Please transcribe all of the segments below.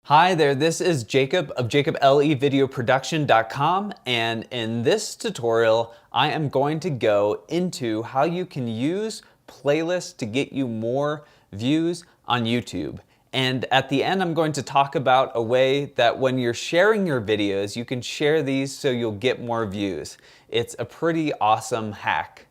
Hi there, this is Jacob of JacobLEVideoProduction.com, and in this tutorial I am going to go into how you can use playlists to get you more views on YouTube. And at the end I'm going to talk about a way that when you're sharing your videos you can share these so you'll get more views. It's a pretty awesome hack.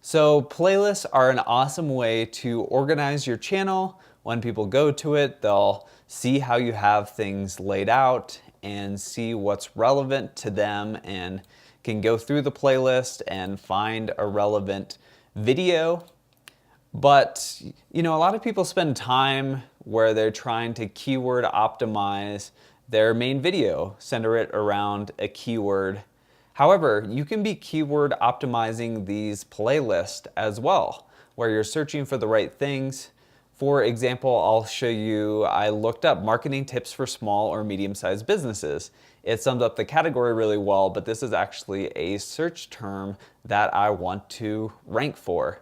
So playlists are an awesome way to organize your channel. When people go to it, they'll see how you have things laid out and see what's relevant to them and can go through the playlist and find a relevant video. But, a lot of people spend time where they're trying to keyword optimize their main video, center it around a keyword. However, you can be keyword optimizing these playlists as well, where you're searching for the right things. For example, I'll show you, I looked up marketing tips for small or medium-sized businesses. It sums up the category really well, but this is actually a search term that I want to rank for.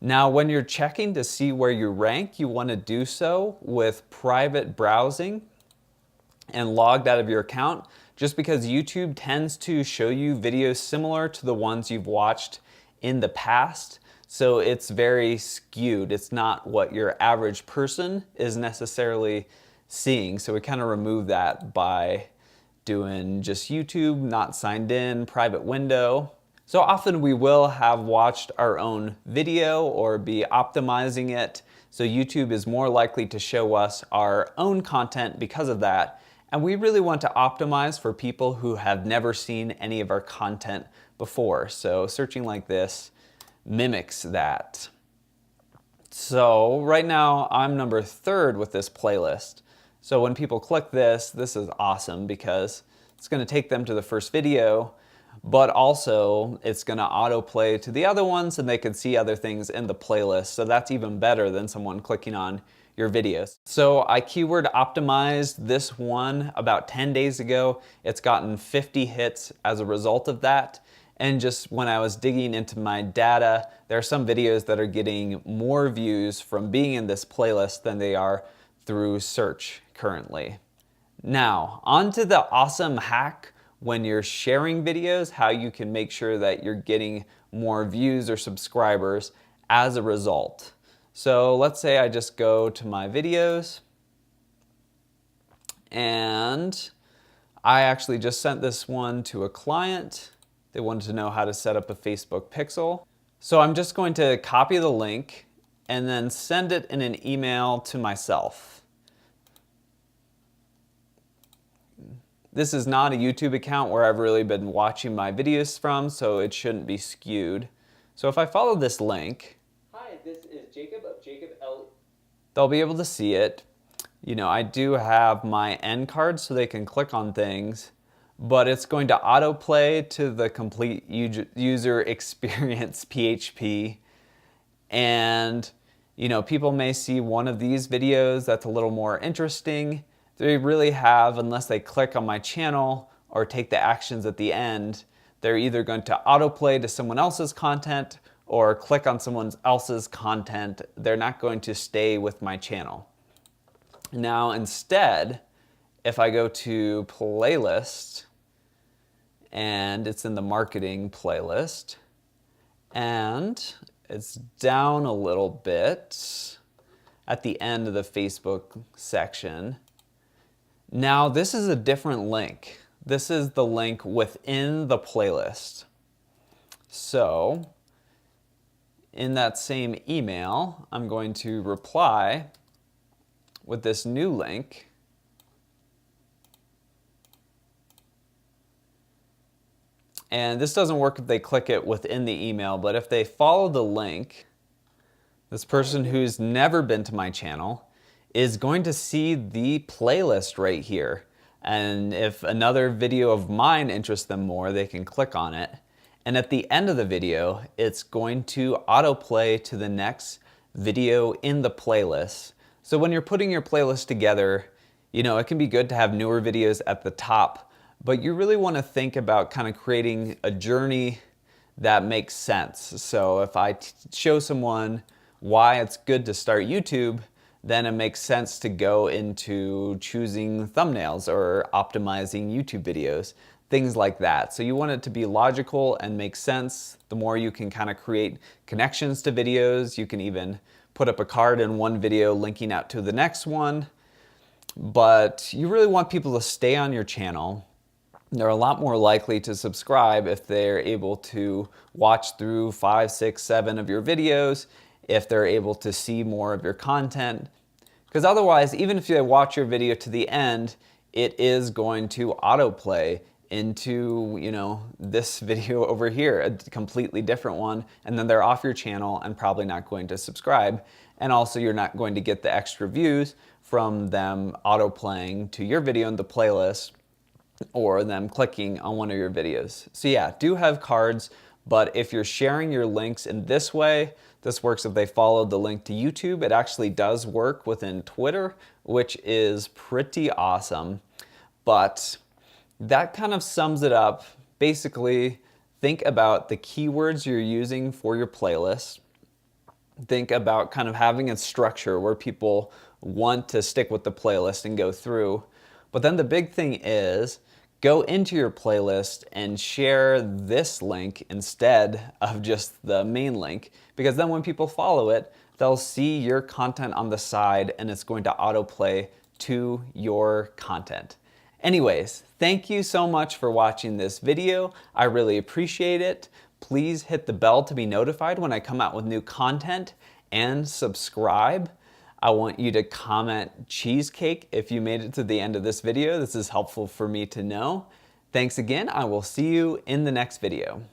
Now, when you're checking to see where you rank, you want to do so with private browsing and logged out of your account, just because YouTube tends to show you videos similar to the ones you've watched in the past. So it's very skewed. It's not what your average person is necessarily seeing. So we kind of remove that by doing just YouTube, not signed in, private window. So often we will have watched our own video or be optimizing it. So YouTube is more likely to show us our own content because of that. And we really want to optimize for people who have never seen any of our content before. So searching like this mimics that. So right now I'm number 3rd with this playlist. So when people click this, this is awesome because it's going to take them to the first video, but also it's going to autoplay to the other ones and they can see other things in the playlist. So that's even better than someone clicking on your videos. So I keyword optimized this one about 10 days ago. It's gotten 50 hits as a result of that. And just when I was digging into my data, there are some videos that are getting more views from being in this playlist than they are through search currently. Now, on to the awesome hack when you're sharing videos, how you can make sure that you're getting more views or subscribers as a result. So let's say I just go to my videos and I actually just sent this one to a client. They wanted to know how to set up a Facebook pixel. So I'm just going to copy the link and then send it in an email to myself. This is not a YouTube account where I've really been watching my videos from, so it shouldn't be skewed. So if I follow this link, hi, this is Jacob of JacobL. They'll be able to see it. I do have my end card so they can click on things, but it's going to autoplay to the complete user experience PHP. And, people may see one of these videos that's a little more interesting. They really have, unless they click on my channel or take the actions at the end, they're either going to autoplay to someone else's content or click on someone else's content. They're not going to stay with my channel. Now, instead, if I go to playlist, and it's in the marketing playlist, and it's down a little bit at the end of the Facebook section. Now this is a different link. This is the link within the playlist. So in that same email, I'm going to reply with this new link. And this doesn't work if they click it within the email, but if they follow the link, this person who's never been to my channel is going to see the playlist right here. And if another video of mine interests them more, they can click on it. And at the end of the video, it's going to autoplay to the next video in the playlist. So when you're putting your playlist together, it can be good to have newer videos at the top, but you really want to think about kind of creating a journey that makes sense. So if I show someone why it's good to start YouTube, then it makes sense to go into choosing thumbnails or optimizing YouTube videos, things like that. So you want it to be logical and make sense. The more you can kind of create connections to videos, you can even put up a card in one video linking out to the next one. But you really want people to stay on your channel. They're a lot more likely to subscribe if they're able to watch through 5, 6, 7 of your videos, if they're able to see more of your content. Because otherwise, even if you watch your video to the end, it is going to autoplay into, this video over here, a completely different one, and then they're off your channel and probably not going to subscribe. And also you're not going to get the extra views from them autoplaying to your video in the playlist or them clicking on one of your videos. So yeah, do have cards, but if you're sharing your links in this way, this works if they followed the link to YouTube. It actually does work within Twitter, which is pretty awesome. But that kind of sums it up. Basically, think about the keywords you're using for your playlist. Think about kind of having a structure where people want to stick with the playlist and go through. But then the big thing is, go into your playlist and share this link instead of just the main link, because then when people follow it, they'll see your content on the side and it's going to autoplay to your content. Anyways, thank you so much for watching this video. I really appreciate it. Please hit the bell to be notified when I come out with new content and subscribe. I want you to comment cheesecake if you made it to the end of this video. This is helpful for me to know. Thanks again. I will see you in the next video.